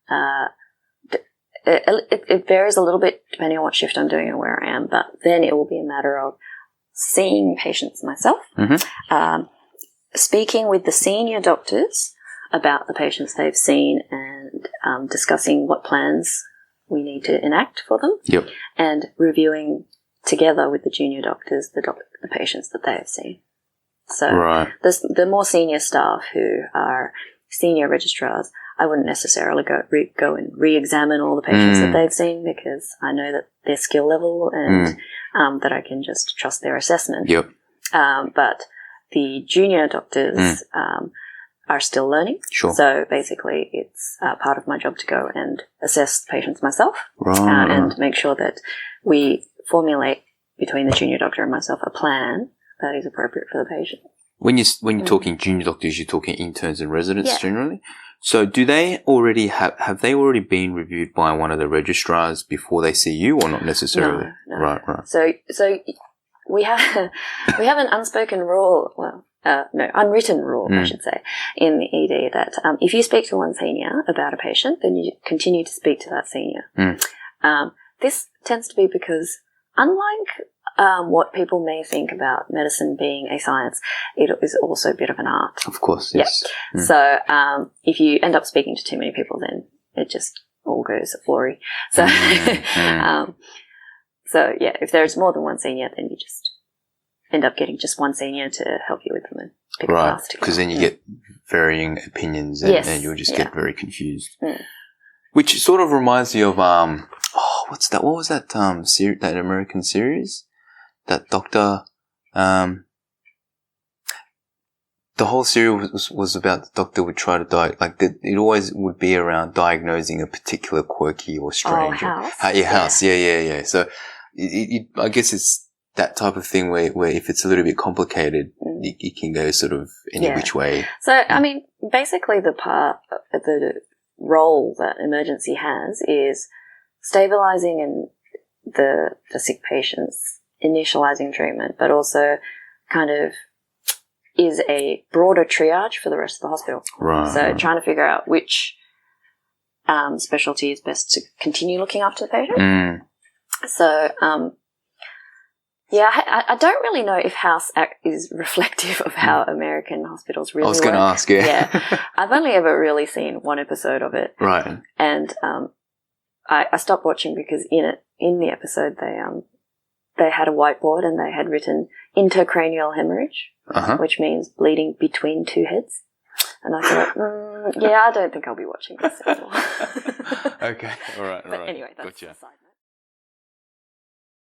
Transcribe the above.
it varies a little bit depending on what shift I'm doing and where I am, but then it will be a matter of seeing patients myself, speaking with the senior doctors about the patients they've seen and discussing what plans we need to enact for them, and reviewing together with the junior doctors the patients that they have seen. So the more senior staff who are senior registrars, I wouldn't necessarily go and re-examine all the patients that they've seen, because I know that their skill level and that I can just trust their assessment. But the junior doctors are still learning. So basically it's part of my job to go and assess the patients myself and make sure that we formulate between the junior doctor and myself a plan that is appropriate for the patient. When you're talking junior doctors, you're talking interns and residents generally? So do they already have they already been reviewed by one of the registrars before they see you, or not necessarily? No. Right. So we have an unspoken rule, unwritten rule, I should say, in the ED that if you speak to one senior about a patient, then you continue to speak to that senior. This tends to be because, unlike what people may think about medicine being a science, it is also a bit of an art. Of course, yes. So if you end up speaking to too many people, then it just all goes blurry. So, if there's more than one senior, then you just end up getting just one senior to help you with them and pick a class together. Because then you get varying opinions and you'll just get very confused. Which sort of reminds me of, what's that? What was that that American series? That doctor, the whole series was about the doctor would try to it always would be around diagnosing a particular quirky or strange. House. House. Yeah. So I guess it's that type of thing where if it's a little bit complicated, it can go sort of any which way. So, I mean, basically the role that emergency has is stabilizing the sick patients, initializing treatment, but also kind of is a broader triage for the rest of the hospital. So trying to figure out which specialty is best to continue looking after the patient. So, I don't really know if House is reflective of how American hospitals really work. I was going to ask, I've only ever really seen one episode of it. And I stopped watching because in the episode they had a whiteboard and they had written intracranial hemorrhage, which means bleeding between two heads. And I thought, I don't think I'll be watching this anymore. Okay, all right. But anyway, that's gotcha. a side note.